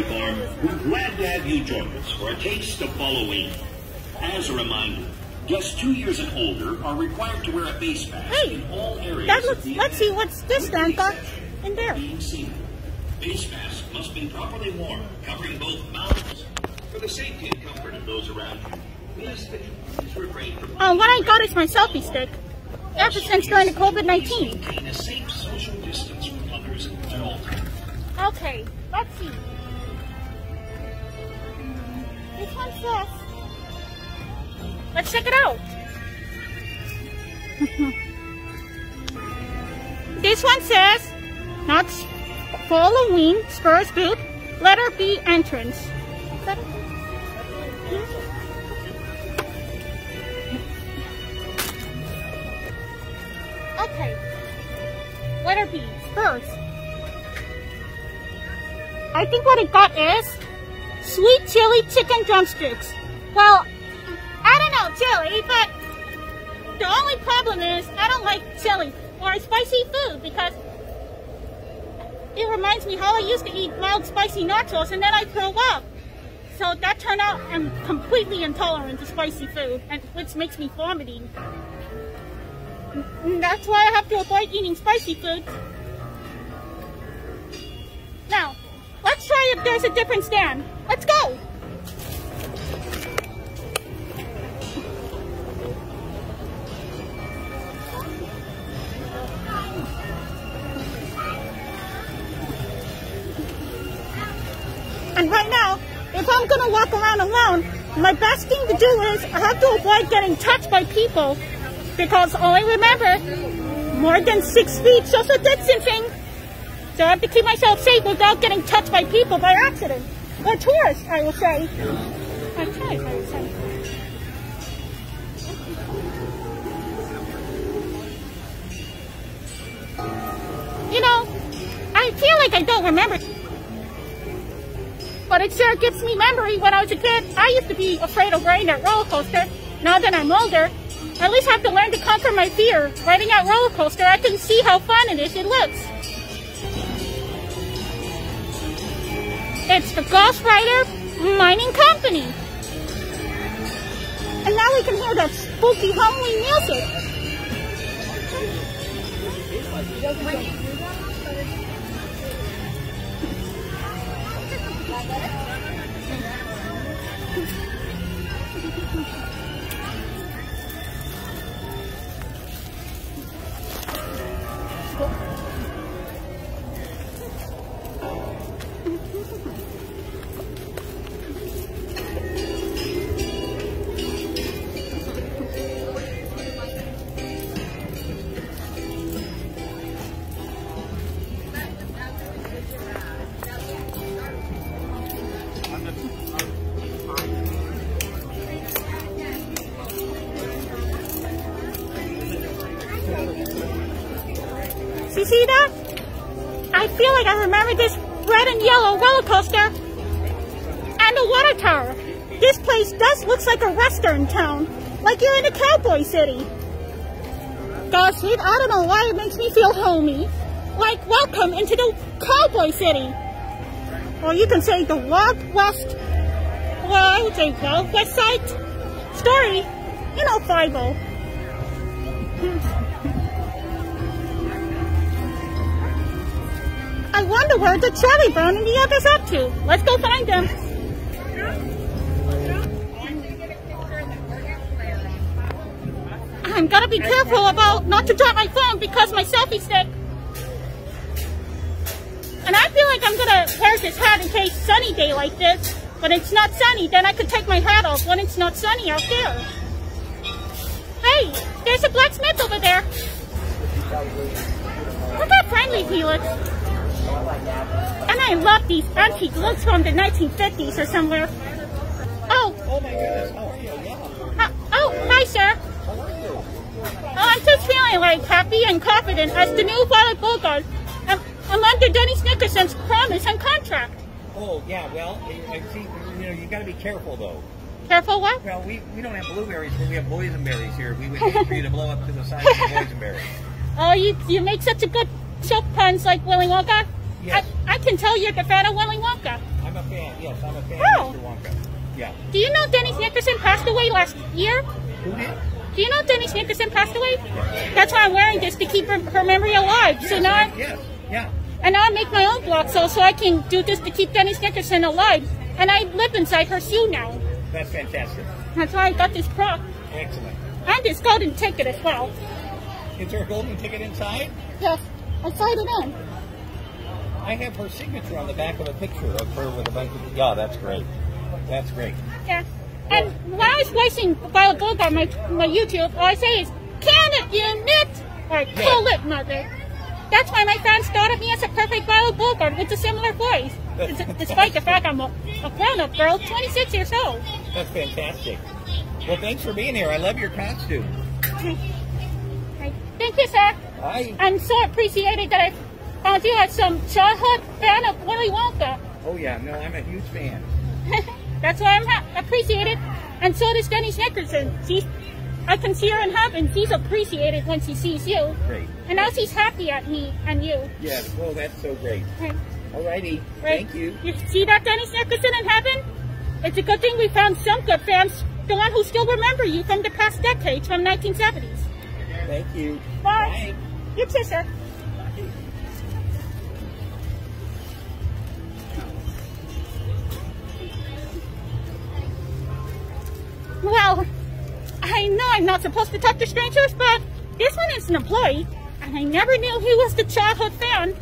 Dairy Farm, we're glad to have you join us for a taste of Fall-O-Ween. As a reminder, guests 2 years and older are required to wear a face mask in all areas. Let's see what's this then got in there. Face masks must be properly worn, covering both mouths. For the safety and comfort of those around you, please refrain from... What I got is my selfie stick. Ever since during the COVID-19. Maintain a safe social distance from others at all times. Okay, let's see. This one says... Let's check it out. This one says, Knott's Fall-O-Ween Spurs Boot, letter B entrance. Is that it? Okay. Letter B, Spurs. I think what it got is sweet chili chicken drumsticks. Well, I don't know chili, but the only problem is I don't like chili or spicy food because it reminds me how I used to eat mild spicy nachos and then I throw up. So that turned out I'm completely intolerant to spicy food, and which makes me vomiting. And that's why I have to avoid eating spicy food. Now, let's try if there's a different stand. Let's go! And right now, if I'm gonna walk around alone, my best thing to do is I have to avoid getting touched by people because only remember, more than 6 feet social distancing. So I have to keep myself safe without getting touched by people by accident. Or tourists, I will say. I would say. You know, I feel like I don't remember. But it sure gives me memory when I was a kid. I used to be afraid of riding that roller coaster. Now that I'm older, at least I have to learn to conquer my fear. Riding that roller coaster, I can see how fun it is. It looks. It's the Ghost Rider Mining Company. And now we can hear that spooky Halloween music. You see that? I feel like I remember this red and yellow roller coaster and the water tower. This place does look like a western town, like you're in a cowboy city. Gosh, I don't know why it makes me feel homey. Like welcome into the cowboy city. Or you can say the Wild West, well I would say Wild West Side Story, you know, 5-0. I wonder where the Charlie Brown and the others up to. Let's go find them. I'm gonna be careful about not to drop my phone because my selfie stick. And I feel like I'm gonna wear this hat in case sunny day like this. When it's not sunny, then I could take my hat off when it's not sunny out there. Hey, there's a blacksmith over there. Look how friendly he looks. And I love these antique looks from the 1950s or somewhere. Oh. Oh my goodness. Oh, hi sir. How are you? Oh, I'm just feeling like happy and confident as the new Violet Beauregarde. I'm under Denise Nickerson's promise and contract. Oh yeah, well, I see. You know, you got to be careful though. Careful what? Well, we don't have blueberries, but we have boysenberries here. We would hate for you to blow up to the size of boysenberries. Oh, you make such a good joke puns like Willy Wonka. Yes. I can tell you're the fan of Willy Wonka. I'm a fan. Yes, I'm a fan Oh. of Mr. Wonka. Yeah. Do you know Denise Nickerson passed away last year? Who did? Do you know Denise Nickerson passed away? That's why I'm wearing this, to keep her memory alive. Yes, So now yes, yeah. and now I make my own block so I can do this to keep Denise Nickerson alive. And I live inside her shoe now. That's fantastic. That's why I got this prop. Excellent. And this golden ticket as well. Is there a golden ticket inside? Yes, I slide it in. I have her signature on the back of a picture of her with a bunch of... Yeah, that's great. That's great. Yeah. And when I was voicing Violet Beauregarde on my YouTube, all I say is, can it, you knit? Or pull it, mother. That's why my fans thought of me as a perfect Violet Beauregarde with a similar voice. Despite the fact I'm a grown-up girl, 26 years old. That's fantastic. Well, thanks for being here. I love your costume. Thank you, sir. I'm so appreciated that I found you as some childhood fan of Willy Wonka. Oh, yeah. No, I'm a huge fan. That's why I'm appreciated. And so does Denise Nickerson. I can see her in heaven. She's appreciated when she sees you. Great. And now she's happy at me and you. Yes. Well, that's so great. Right. All righty. Right. Thank you. You see that, Denise Nickerson in heaven? It's a good thing we found some good fans, the one who still remember you from the past decades, from 1970s. Thank you. Bye. You too, sir. Well, I know I'm not supposed to talk to strangers, but this one is an employee, and I never knew he was the childhood fan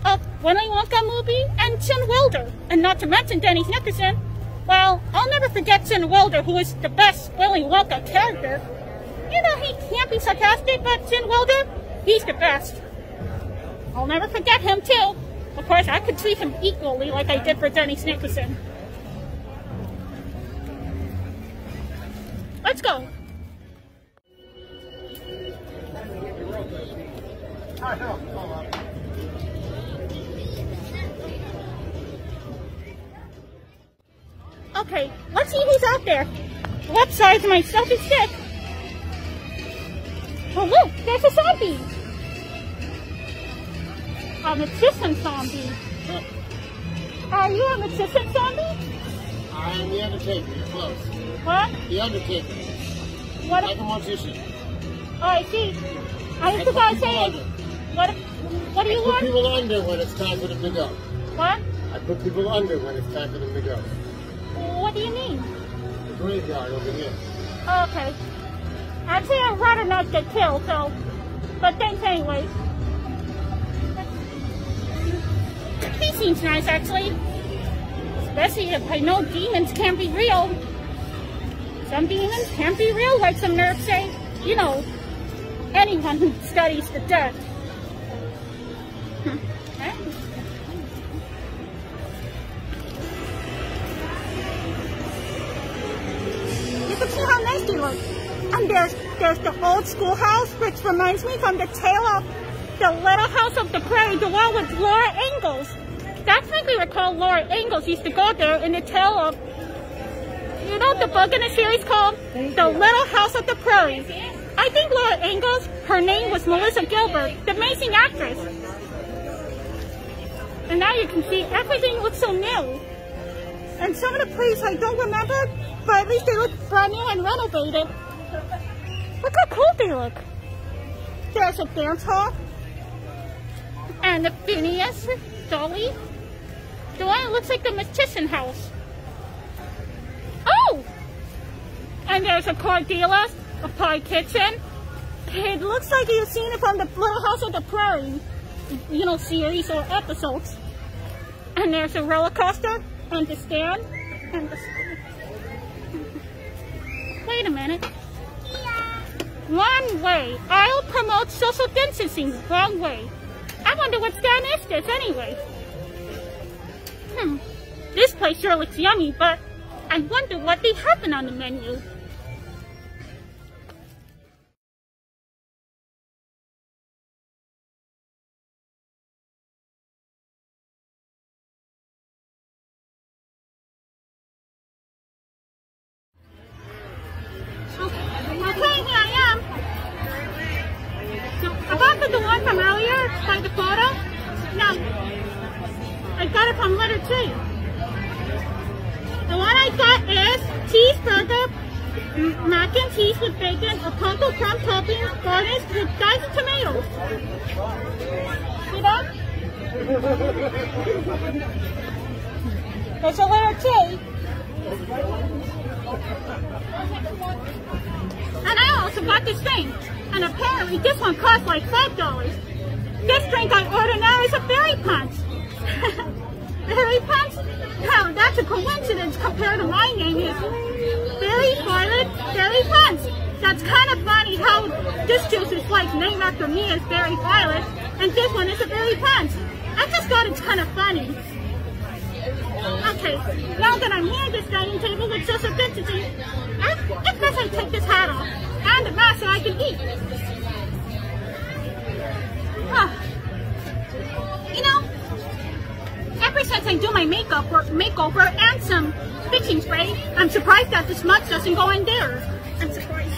of Willy Wonka movie and Chin Wilder, and not to mention Denise Nickerson. Well, I'll never forget Chin Wilder, who is the best Willy Wonka character. You know, he can't be sarcastic, but Chin Wilder, he's the best. I'll never forget him, too. Of course, I could treat him equally like I did for Denise Nickerson. Let's go. Okay, let's see who's out there. What size my selfie stick? Oh look, there's a zombie. A magician zombie. Are you a magician zombie? I am the Undertaker. You're close. What? The Undertaker. What? Like a magician. Oh, I see. I forgot to say it. What do you I put want? people under when it's time for them to go. What? I put people under when it's time for them to go. What do you mean? The graveyard over here. Oh, okay. Actually, I'd rather not get killed, so... But thanks anyway. He seems nice, actually. Especially if I know demons can't be real. Some demons can't be real, like some nerds say. You know, anyone who studies the dead. You can see how nice they look. And there's the old schoolhouse, which reminds me from the tale of the Little House of the Prairie, the one with Laura Ingalls. That's when we recall Laura Ingalls used to go there in the tale of, you know, the book in the series called The Little House of the Prairie. I think Laura Ingalls, her name was Melissa Gilbert, the amazing actress. And now you can see everything looks so new. And some of the places I don't remember, but at least they look brand new and renovated. Look how cool they look. There's a dance hall. And the Phineas Dolly. The one that looks like the magician house. Oh! And there's a Cordelia, a pie kitchen. It looks like you've seen it from the Little House of the Prairie, you know, series or episodes. And there's a roller coaster, and the stand, and the... Wait a minute. One way. I'll promote social distancing. Wrong way. I wonder what stand is this anyway. This place sure looks yummy, but I wonder what they have on the menu. Okay, here I am. So, I got the one from earlier by the photo. No, I got it from letter 2. what I got is cheeseburger, mac and cheese with bacon, a Uncle crumb topping, garnished with diced tomatoes. See that? There's a little tea. And I also got this drink. And apparently this one costs like $5. This drink I ordered now is a berry punch. Berry punch? Now that's a coincidence compared to my name is Berry Violet Berry Punch. That's kind of funny how this juice is like named after me as Berry Violet, and this one is a berry punch. I just thought it's kind of funny. Okay, now that I'm here at this dining table, it's just a bit to see. It's best I take this hat off and the mask so I can eat. You know, ever since I do my makeover and some fixing spray, I'm surprised that the smudge doesn't go in there. I'm surprised.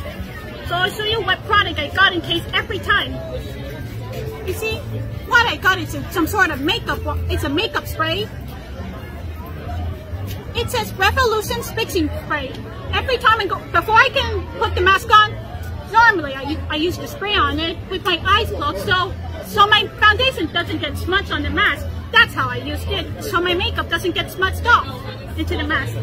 So I'll show you what product I got in case every time. You see, what I got is some sort of makeup. It's a makeup spray. It says Revolution Fixing Spray. Every time I go, before I can put the mask on, normally I use the spray on it with my eyes closed so my foundation doesn't get smudged on the mask. That's how I used it, so my makeup doesn't get smudged off into the mask.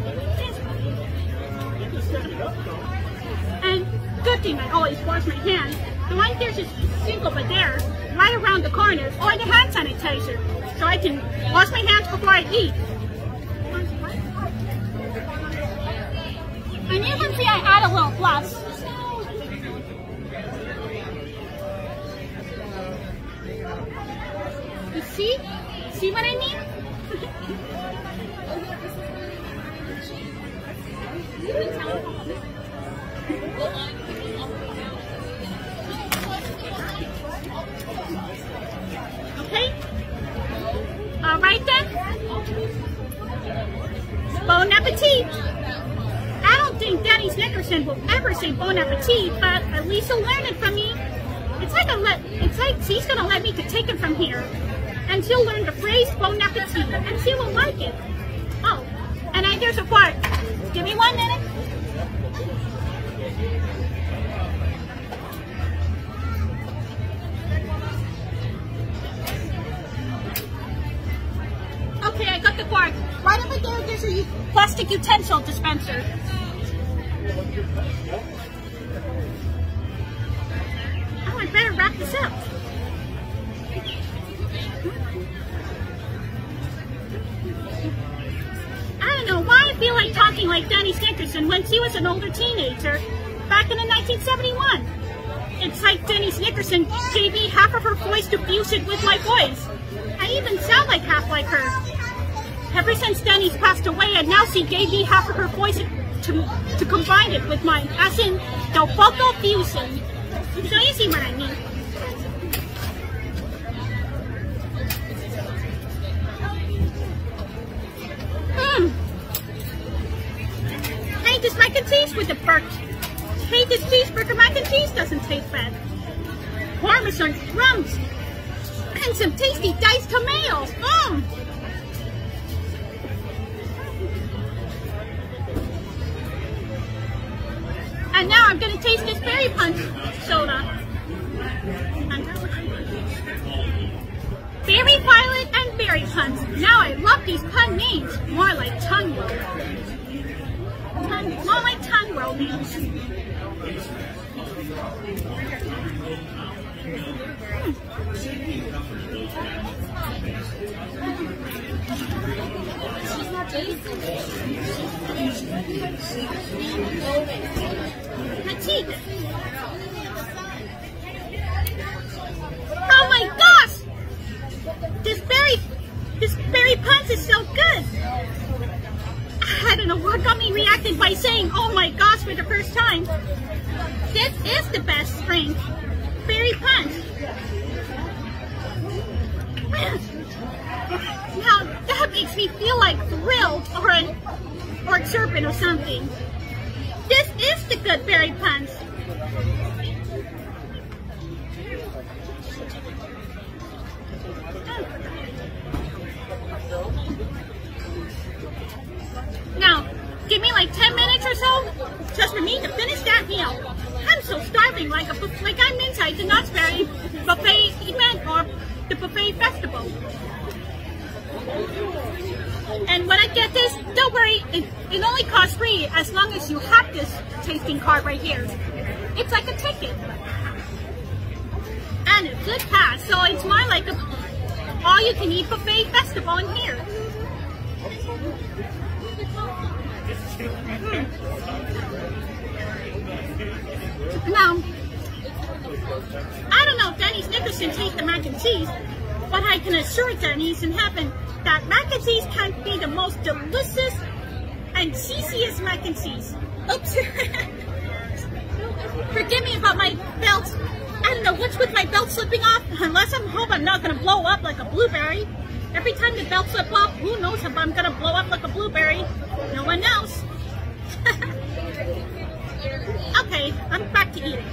And good thing I always wash my hands. The one there's a sink over there, right around the corner, or the hand sanitizer, so I can wash my hands before I eat. And you can see I add a little gloss. You see? See what I mean? Okay? Alright then. Bon appetit! I don't think Denise Nickerson will ever say bon appetit, but at least he'll learn it from me. It's like she's gonna let me take it from here. And she'll learn the phrase bon appetit, and she will like it. Oh, and there's a part. Give me 1 minute. Okay, I got the part. Right over there, there's a plastic utensil dispenser. Oh, I better wrap this up. I don't know why I feel like talking like Denise Nickerson when she was an older teenager back in 1971. It's like Denise Nickerson gave me half of her voice to fuse it with my voice. I even sound like half like her. Ever since Denise passed away, and now she gave me half of her voice to combine it with mine, as in the vocal fusion. So you see what I mean. Hey, this mac and cheese with the perk. Hey, this cheeseburger mac and cheese doesn't taste bad. Parmesan crumbs and some tasty diced tomatoes. And now I'm gonna taste this berry punch soda. Berry Violet and Berry Punch. Now I love these pun names. More like tongue roll. More like tongue roll names. Oh my gosh! This berry punch is so good! I don't know what got me reacting by saying oh my gosh for the first time. This is the best drink. Berry punch. Now that makes me feel like thrilled or a serpent or something. This is the good berry punch. Now, also starving like I'm inside the Knott's Berry buffet event or the buffet festival. And when I get this, don't worry, it only costs free as long as you have this tasting card right here. It's like a ticket. And a good pass, so it's more like a all-you-can-eat buffet festival in here. Now, I don't know if Denise Nickerson tastes the mac and cheese, but I can assure Denise in heaven that mac and cheese can be the most delicious and cheesiest mac and cheese. Oops. Forgive me about my belt. I don't know what's with my belt slipping off, unless I hope I'm not going to blow up like a blueberry. Every time the belt slips off, who knows if I'm going to blow up like a blueberry. No one knows. Okay, I'm back to eating.